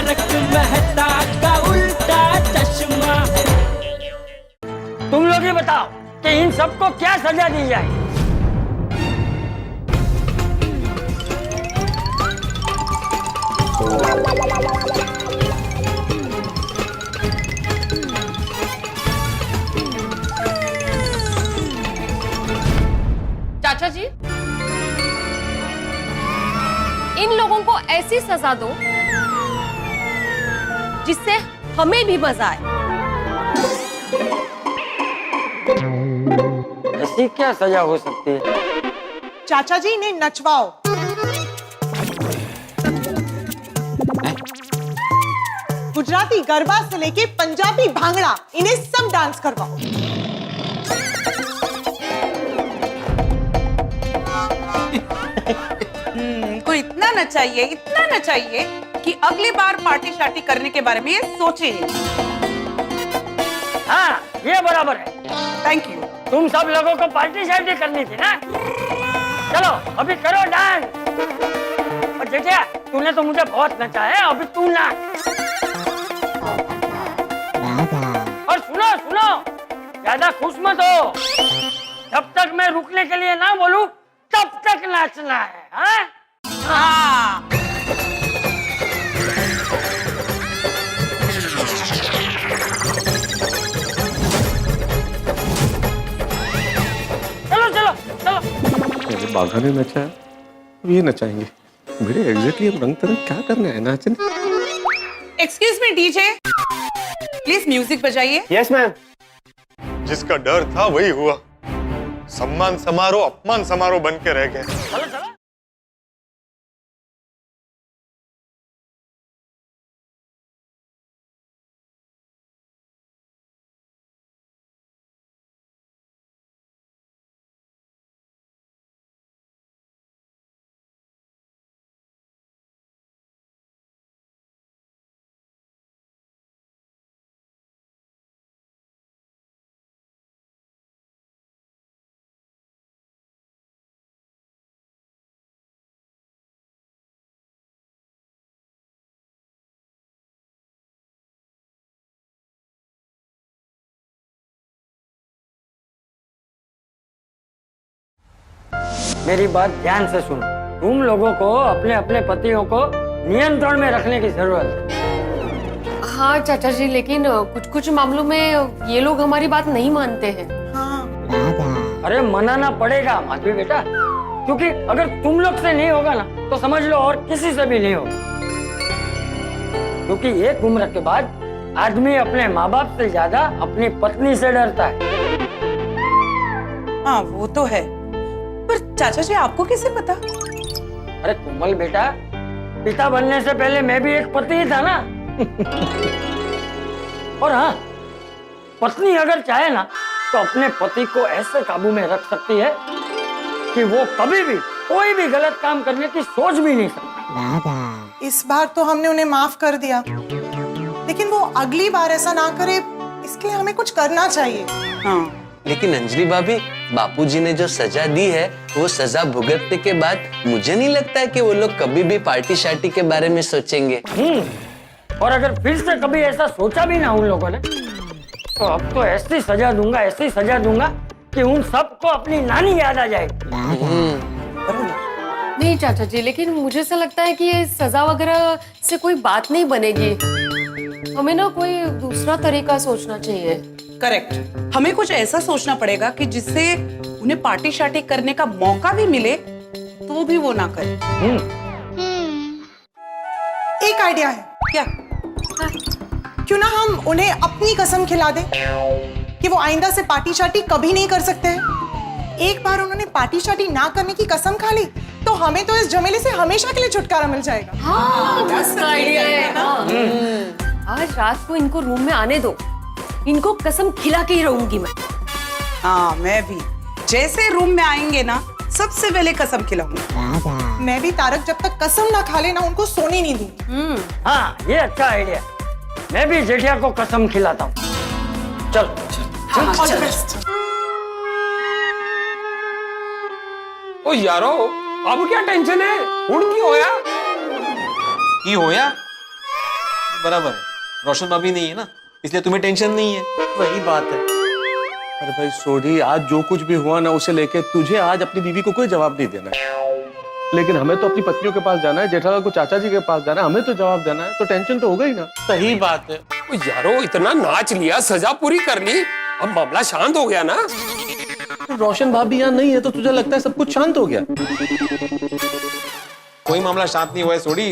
तारक मेहता का उल्टा चश्मा। तुम लोग ही बताओ कि इन सबको क्या सजा दी जाए। चाचा जी, इन लोगों को ऐसी सजा दो जिससे हमें भी मजा आए। ऐसी क्या सजा हो सकती है? चाचा जी इन्हें नचवाओ। गुजराती गरबा से लेके पंजाबी भांगड़ा, इन्हें सब डांस करवाओ। इनको इतना नचाइए कि अगली बार पार्टी शार्टी करने के बारे में ये सोचे। हाँ, ये बराबर है। Thank you. तुम सब लोगों को पार्टी शार्टी करनी थी ना। चलो अभी करो डांस। और जेठिया, तूने तो मुझे बहुत नचाया है, अभी तू नाच। और सुनो सुनो, ज्यादा खुश मत हो। जब तक मैं रुकने के लिए ना बोलूं तब तक नाचना है। हाँ? हाँ। चलो चलो चलो। मेरे बाघा ने नचाया, अब ये नचाएंगे। मेरे एग्जैक्टली अब रंग तरंग क्या करना है नाचने। Excuse me DJ, please music बजाइए। Yes ma'am. जिसका डर था वही हुआ। सम्मान समारोह अपमान समारोह बन के रह गए। चलो चलो। मेरी बात ध्यान से सुनो। तुम लोगों को अपने अपने पतियों को नियंत्रण में रखने की जरूरत है। हाँ चाचा जी, लेकिन कुछ कुछ मामलों में ये लोग हमारी बात नहीं मानते हैं। हाँ। अरे मनाना पड़ेगा माधवी बेटा, क्योंकि अगर तुम लोग से नहीं होगा ना तो समझ लो और किसी से भी नहीं होगा। क्योंकि एक उम्र के बाद आदमी अपने माँ बाप से ज्यादा अपनी पत्नी से डरता है। हाँ वो तो है, पर चाचा जी आपको कैसे पता? अरे कोमल बेटा, पिता बनने से पहले मैं भी एक पति ही था ना। और हाँ, पत्नी अगर चाहे ना तो अपने पति को ऐसे काबू में रख सकती है कि वो कभी भी कोई भी गलत काम करने की सोच भी नहीं सकता। इस बार तो हमने उन्हें माफ कर दिया, लेकिन वो अगली बार ऐसा ना करे, इसके लिए हमें कुछ करना चाहिए। हाँ लेकिन अंजलि भाभी, बापूजी ने जो सजा दी है वो सजा भुगतने के बाद मुझे नहीं लगता है कि वो लोग कभी भी पार्टी शार्टी के बारे में सोचेंगे। और अगर फिर से कभी ऐसा सोचा भी ना उन लोगों ने, तो अब तो ऐसी सजा दूंगा कि उन सबको अपनी नानी याद आ जाएगी। नहीं चाचा जी, लेकिन मुझे ऐसा लगता है कि ये सजा वगैरह से कोई बात नहीं बनेगी। हमें ना कोई दूसरा तरीका सोचना चाहिए। करेक्ट, हमें कुछ ऐसा सोचना पड़ेगा कि जिससे उन्हें पार्टी शार्टी करने का मौका भी मिले तो भी वो ना करे। एक आइडिया है। क्या? क्यों ना हम उन्हें अपनी कसम खिला दें कि वो आइंदा से पार्टी शार्टी कभी नहीं कर सकते हैं। एक बार उन्होंने पार्टी शार्टी ना करने की कसम खा ली तो हमें तो इस झमेले से हमेशा के लिए छुटकारा मिल जाएगा। हाँ, मस्त आइडिया है ना। आज रात को इनको रूम में आने दो, इनको कसम खिला के ही रहूंगी मैं। हाँ मैं भी, जैसे रूम में आएंगे ना सबसे पहले कसम खिलाऊंगी। मैं भी तारक जब तक कसम ना खा लेना उनको सोने नहीं दूंगी। हाँ ये अच्छा आइडिया। मैं भी जेठिया को कसम खिलाता हूँ। चल ऑल द बेस्ट। ओ यारो, अब क्या टेंशन है? हुण की होया? बराबर है, रोशन भाभी नहीं है ना, इसलिए तुम्हें टेंशन नहीं है। वही बात है। अरे भाई सोडी, आज जो कुछ भी हुआ ना उसे लेके तुझे आज अपनी बीवी को कोई जवाब नहीं देना है, लेकिन हमें तो अपनी पत्नियों के पास जाना है, जेठालाल को चाचा जी के पास जाना है, हमें तो जवाब देना है, तो टेंशन तो होगा ही ना। सही बात है। ओ यारो, इतना नाच लिया, सजा पूरी कर ली, अब मामला शांत हो गया ना। रोशन भाभी यहाँ नहीं है तो तुझे लगता है सब कुछ शांत हो गया? कोई मामला शांत नहीं हुआ है सोडी,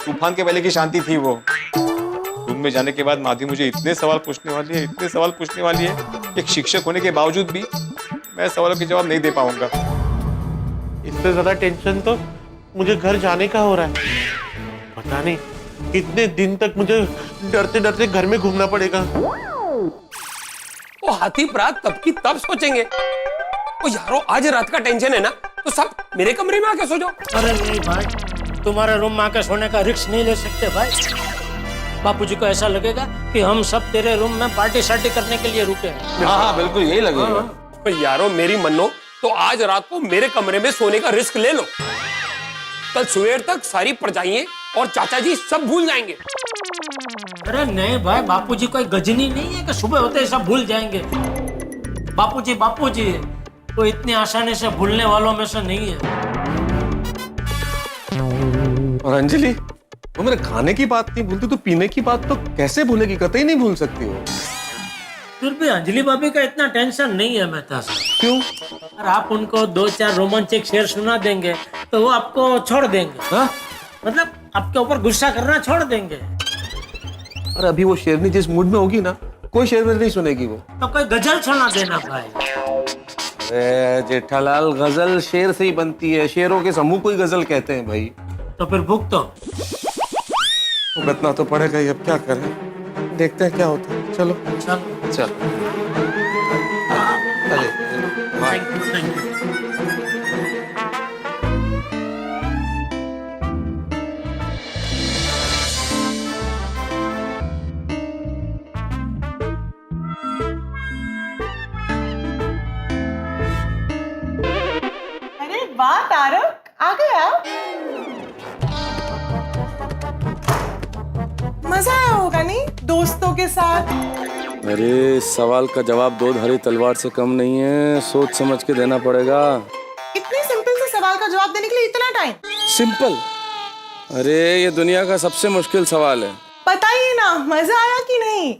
तूफान के पहले की शांति थी वो। रूम में जाने के बाद माधवी मुझे इतने सवाल पूछने वाली है, इतने सवाल पूछने वाली है, एक शिक्षक होने के बावजूद भी मैं सवालों के जवाब नहीं दे पाऊंगा। इससे ज्यादा टेंशन तो मुझे घर जाने का हो रहा है। पता नहीं कितने दिन तक मुझे डरते डरते घर में घूमना पड़ेगा। वो हाथी प्रात तब की तब सोचेंगे। ओ यारो, आज रात का टेंशन है ना, तो सब मेरे कमरे में आके सो जाओ। अरे नहीं भाई, तुम्हारे रूम में आके सोने का रिस्क नहीं ले सकते भाई। बापूजी को ऐसा लगेगा कि हम सब तेरे रूम में पार्टी शार्टी करने के लिए रुके हैं। हाँ, बिल्कुल यही लगेगा। ओ यारो, मेरी मन्नो, तो आज रात को मेरे कमरे में सोने का रिस्क ले लो। कल सुबह तक सारी परछाइयां और चाचा जी सब भूल जाएंगे। अरे नहीं भाई, बापूजी कोई गजनी नहीं है कि सुबह होते ही सब भूल जाएंगे। बापूजी बापूजी वो इतनी आसानी से भूलने वालों में से नहीं है। और अंजलि, वो मेरे खाने की बात नहीं भूलती तो पीने की बात तो कैसे भूलेगी? कतई नहीं भूल सकती हो। फिर भी अंजलि भाभी का इतना टेंशन नहीं है मेहता साहब। क्यों? अगर आप उनको 2-4 रोमांचक शेर सुना देंगे तो वो आपको छोड़ देंगे। हाँ? मतलब आपके ऊपर गुस्सा करना छोड़ देंगे। और अभी वो शेरनी जिस मूड में होगी ना, कोई शेर नहीं सुनेगी वो। तो कोई गजल सुना देना भाई। अरे जेठालाल, गजल शेर से ही बनती है, शेरों के समूह को ही गजल कहते हैं भाई। तो फिर भुगतो। भुगतना तो पड़ेगा ही, अब क्या करें, देखते हैं क्या होता है। चलो चल चल। अरे वाह तारक, आ गया। मजा आया होगा नहीं दोस्तों के साथ? अरे सवाल का जवाब दो धारी तलवार से कम नहीं है, सोच समझ के देना पड़ेगा। इतने सिंपल से सवाल का जवाब देने के लिए इतना टाइम? सिंपल? अरे ये दुनिया का सबसे मुश्किल सवाल है। बताइए ना, मजा आया कि नहीं?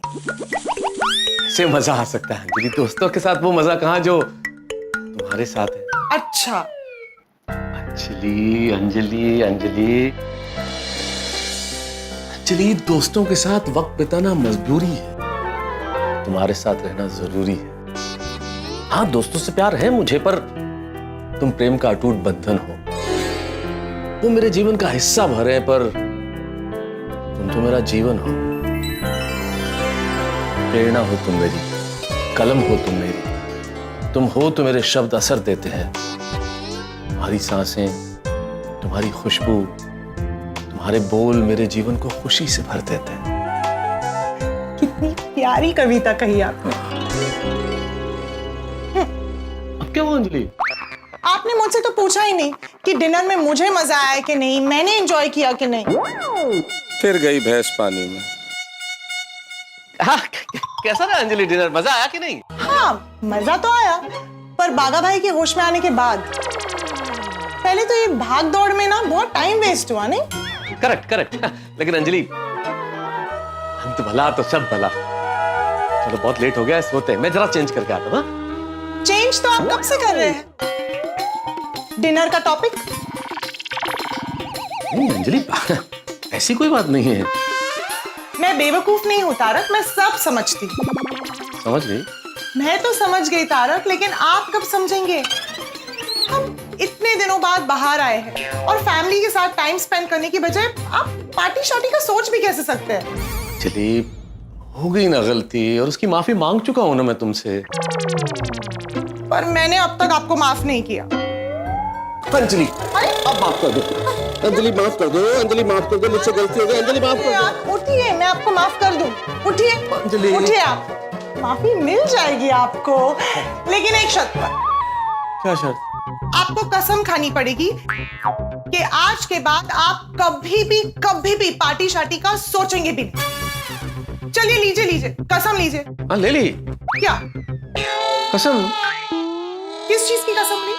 से मजा आ सकता है अंजलि, दोस्तों के साथ वो मजा कहाँ जो तुम्हारे साथ है। अच्छा अंजलि अंजलि अंजलि अंजलि, दोस्तों के साथ वक्त बिताना मजबूरी है, तुम्हारे साथ रहना जरूरी है। हाँ, दोस्तों से प्यार है मुझे, पर तुम प्रेम का अटूट बंधन हो, वो मेरे जीवन का हिस्सा भर है, पर तुम तो मेरा जीवन हो। प्रेरणा हो तुम मेरी, कलम हो तुम मेरी, तुम हो तो मेरे शब्द असर देते हैं। तुम्हारी सांसें, तुम्हारी खुशबू, तुम्हारे बोल मेरे जीवन को खुशी से भर देते हैं। कितनी प्यारी कविता कही आपने। अब क्या हुआ अंजलि? आपने मुझसे तो पूछा ही नहीं कि डिनर में मुझे मजा आया कि नहीं, मैंने एंजॉय किया कि नहीं। फिर गई भैंस पानी में। हाँ, कैसा रहा अंजलि डिनर? मजा आया कि नहीं? हाँ, मजा तो आया, पर बागा भाई के होश में आने के बाद। पहले तो ये भाग दौड़ में ना बहुत टाइम वेस्ट हुआ नहीं? करेक्ट करेक्ट, लेकिन अंजलि हम तो भला तो सब भला। चलो बहुत लेट हो गया, सोते हैं। मैं जरा चेंज करके आता हूँ। चेंज तो आप कब से कर रहे हैं? डिनर का टॉपिक? नहीं अंजलि, ऐसी कोई बात नहीं है। मैं बेवकूफ नहीं हूँ तारक, मैं सब समझती। समझ गई? मैं तो समझ गई तारक, लेकिन आप कब समझेंगे? हम इतने दिनों बाद बाहर आए हैं और फैमिली के साथ टाइम स्पेंड करने की बजाय आप पार्टी शार्टी का सोच भी कैसे सकते हैं? चलिए, हो गई ना गलती, और उसकी माफी मांग चुका हूं ना मैं तुमसे। पर मैंने अब तक आपको माफ नहीं किया। अंजलि, अब माफ कर दो। अंजलि माफ कर दो, अंजलि माफ कर दो, मुझसे गलती हो गई। अंजलि माफ कर दो। आप उठिए, मैं आपको माफ कर दूं। उठिए अंजलि, उठिए, आप माफी मिल जाएगी आपको, लेकिन एक शर्त पर। क्या शर्त? आपको कसम खानी पड़ेगी कि आज के बाद आप कभी भी पार्टी शार्टी का सोचेंगे भी नहीं। चलिए लीजिए कसम लीजिए। हाँ ले ली। क्या कसम? किस चीज की कसम ली?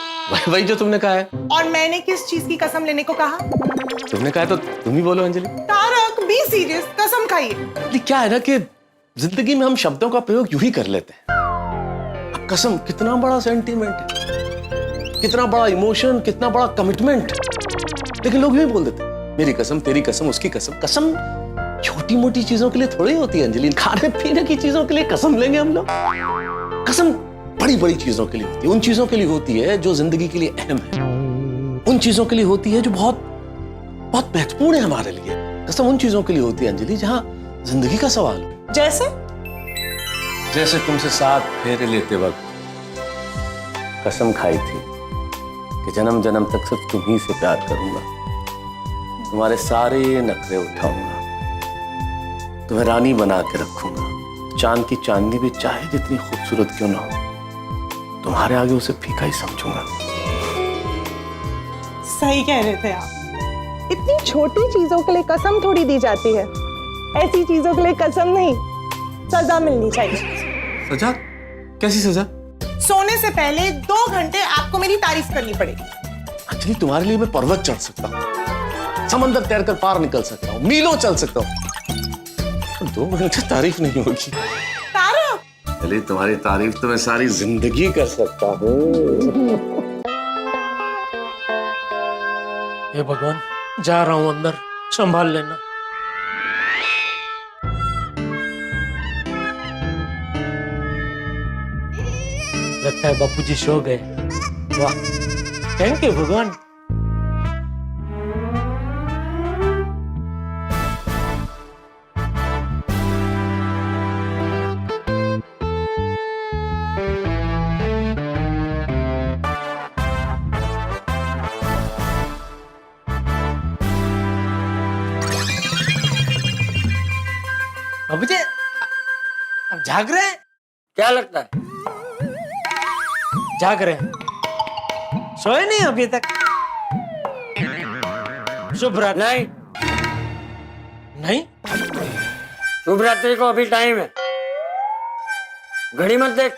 वही जो तुमने कहा है। और मैंने किस चीज की कसम लेने को कहा? तुमने कहा तो तुम ही बोलो अंजलि। तारक बी सीरियस, कसम खाइए। क्या है ना कि जिंदगी में हम शब्दों का प्रयोग यूं ही कर लेते हैं। अब कसम कितना बड़ा सेंटीमेंट है, कितना बड़ा इमोशन, कितना बड़ा कमिटमेंट, लेकिन लोग यूं ही बोल देते हैं मेरी कसम, तेरी कसम, उसकी कसम। कसम छोटी मोटी चीजों के लिए थोड़ी होती है अंजलि, खाने पीने की चीजों के लिए कसम लेंगे हम लोग। कसम बड़ी बड़ी चीजों के लिए होती है, उन चीजों के लिए होती है जो जिंदगी के लिए अहम है, उन चीजों के लिए होती है जो बहुत बहुत महत्वपूर्ण है हमारे लिए। कसम उन चीजों के लिए होती है अंजलि जहां जिंदगी का सवाल हो। जैसे तुमसे 7 फेरे लेते वक्त कसम खाई थी कि जन्म जन्म तक सिर्फ तुम्ही से प्यार करूंगा, तुम्हारे सारे नखरे उठाऊंगा, तुम्हें रानी बना के रखूंगा, चांद की चांदनी भी चाहे जितनी खूबसूरत क्यों ना हो, तुम्हारे आगे उसे फीका ही समझूंगा। सही कह रहे थे आप। इतनी छोटी चीजों के लिए कसम थोड़ी दी जाती है, ऐसी चीजों के लिए कसम नहीं, सजा मिलनी चाहिए। सजा? कैसी सजा? सोने से पहले 2 घंटे आपको मेरी तारीफ करनी पड़ेगी। अंजलि तुम्हारे लिए मैं पर्वत चढ़ सकता हूँ, समंदर तैरकर पार निकल सकता हूँ, मीलों चल सकता हूँ, 2 घंटे तारीफ नहीं होगी। तारक चलिए तुम्हारी तारीफ तो मैं सारी जिंदगी कर सकता हूँ। हे भगवान, जा रहा हूं अंदर, संभाल लेना। लगता है बापूजी सो गए। वाह, थैंक यू भगवान। बाबूजी अब जाग रहे हैं? क्या लगता है? जाग रहे हैं, सोए नहीं अभी तक? शुभ रात्रि। नहीं नहीं, शुभ रात्रि को अभी टाइम है, घड़ी मत देख।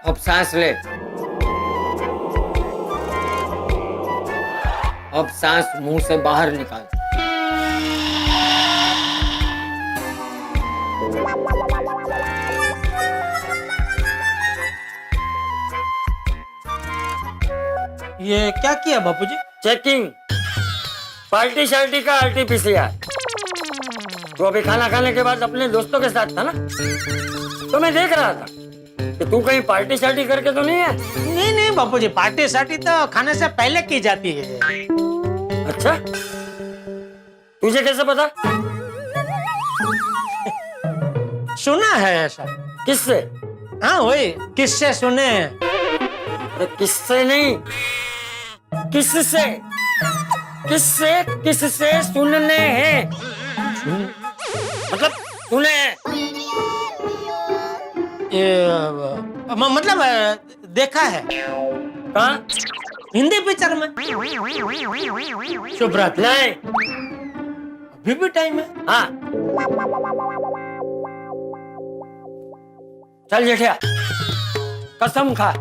अब सांस ले, अब सांस मुंह से बाहर निकाल। ये क्या किया बापूजी? चेकिंग, पार्टी शार्टी का आरटीपीसीआर। तो अभी खाना खाने के बाद अपने दोस्तों के साथ था ना, तो मैं देख रहा था कि तू कहीं पार्टी शार्टी करके तो नहीं है? नहीं नहीं बापूजी, पार्टी सार्टी तो खाने से पहले की जाती है। अच्छा, तुझे कैसे पता? सुना है ऐसा। किससे? हाँ वही, किससे सुने हैं? अरे किससे नहीं, किससे? किससे किससे सुनने हैं? मतलब सुने हैं। मतलब देखा है। कहाँ? हिंदी पिक्चर में। शुभ रात्रि। नहीं, अभी भी टाइम है। हाँ चल जेठिया, कसम खा,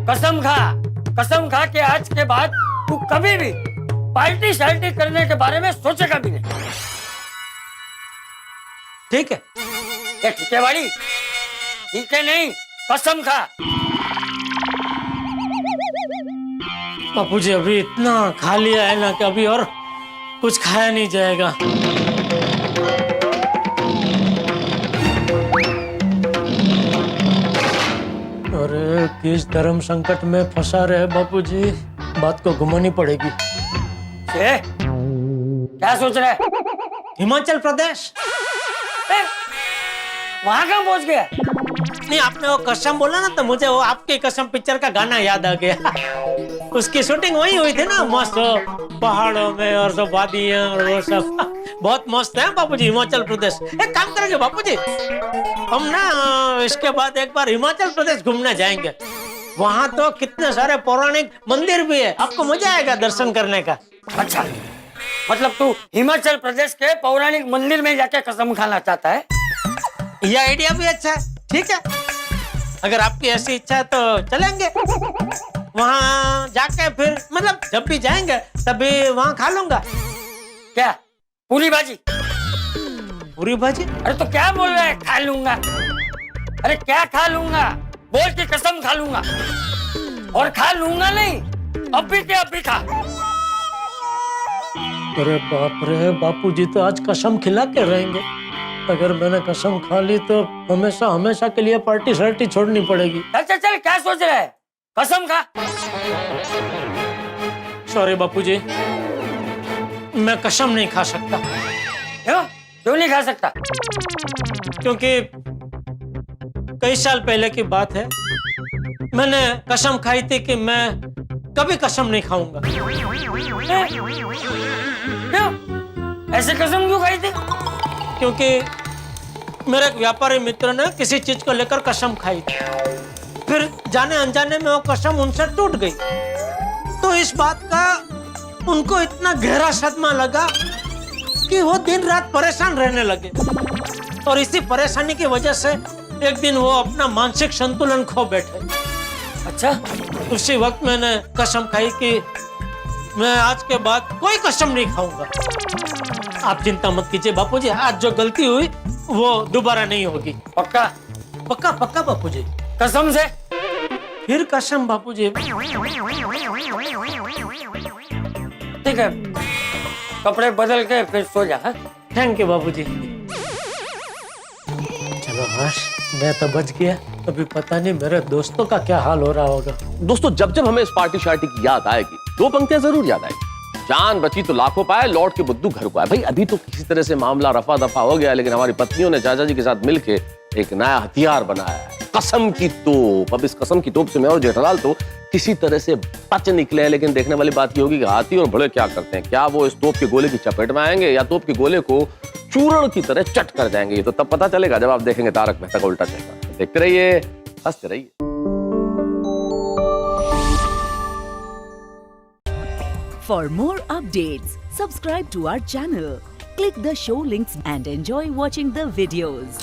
कसम खा, कसम खा कि आज के बाद तू कभी भी पार्टी शार्टी करने के बारे में सोचेगा भी नहीं। ठीक है? ये ठीक है बाड़ी? ठीक है नहीं, कसम खा। बापूजी अभी इतना खा लिया है ना कि अभी और कुछ खाया नहीं जाएगा। अरे किस धर्म संकट में फंसा रहे बापूजी, बात को घुमानी पड़ेगी। क्या सोच रहा है? हिमाचल प्रदेश। वहां कहाँ पहुंच गया? नहीं, आपने वो कसम बोला ना तो मुझे वो आपकी कसम पिक्चर का गाना याद आ गया। उसकी शूटिंग वही हुई थी ना, मस्त पहाड़ों में और सब वादियां और वो सब। बहुत मस्त है बापूजी हिमाचल प्रदेश। एक काम करेंगे बापूजी, हम ना इसके बाद एक बार हिमाचल प्रदेश घूमने जाएंगे। वहाँ तो कितने सारे पौराणिक मंदिर भी है, आपको मजा आएगा दर्शन करने का। अच्छा, मतलब तू हिमाचल प्रदेश के पौराणिक मंदिर में जाके कसम खाना चाहता है? ये आइडिया भी अच्छा है। ठीक है, अगर आपकी ऐसी इच्छा है तो चलेंगे वहाँ जाके। फिर मतलब जब भी जाएंगे तभी वहाँ खा लूंगा। क्या पूरी भाजी? पूरी भाजी? अरे तो क्या बोल रहा है खा लूंगा? अरे क्या खा लूंगा? बोल के कसम खा लूंगा। और खा लूंगा नहीं, अभी के अभी खा। अरे बाप रे, बापूजी तो आज कसम खिला के रहेंगे। अगर मैंने कसम खा ली तो हमेशा हमेशा के लिए पार्टी शार्टी छोड़नी पड़ेगी। चल चल चल, क्या सोच रहा है? कसम खा। सॉरी बापूजी, मैं कसम नहीं खा सकता। क्यों नहीं खा सकता? क्योंकि कई साल पहले की बात है, मैंने कसम खाई थी कि मैं कभी कसम नहीं खाऊंगा। क्यों? ऐसे कसम क्यों खाई थी? क्योंकि मेरे एक व्यापारी मित्र ने किसी चीज को लेकर कसम खाई थी, फिर जाने अनजाने में वो कसम उनसे टूट गई। तो इस बात का उनको इतना गहरा सदमा लगा कि वो दिन रात परेशान रहने लगे। और इसी परेशानी की वजह से एक दिन वो अपना मानसिक संतुलन खो बैठे। अच्छा, उसी वक्त मैंने कसम खाई कि मैं आज के बाद कोई कसम नहीं खाऊंगा। आप चिंता मत कीजिए बापूजी, आज जो गलती हुई वो दोबारा नहीं होगी। पक्का? पक्का पक्का बापूजी, कसम से? फिर कसम बापूजी। ठीक है, कपड़े बदल के फिर सो जा। थैंक यू बापूजी। चलो हर्ष, मैं तो बच गया। अभी पता नहीं मेरे दोस्तों का क्या हाल हो रहा होगा। दोस्तों, जब जब हमें इस पार्टी शार्टी की याद आएगी, दो पंक्तियां जरूर याद आएगी। जान बची तो लाखों पाए, लौट के बुद्धू घर को आए। भाई अभी तो किसी तरह से मामला रफा दफा हो गया, लेकिन हमारी पत्नियों ने चाचा जी के साथ मिलके एक नया हथियार बनाया है, कसम की तोप। अब इस कसम की तोप से मैं और जेठालाल तो किसी तरह से बच निकले हैं, लेकिन देखने वाली बात ये होगी कि हाथी और बड़े क्या करते हैं। क्या वो इस तोप के गोले की चपेट में आएंगे या तोप के गोले को चूर्ण की तरह चट कर जाएंगे? ये तो तब पता चलेगा जब आप देखेंगे तारक मेहता का उल्टा चश्मा। देखते रहिए, हंसते रहिए। For more updates, subscribe to our channel, click the show links and enjoy watching the videos.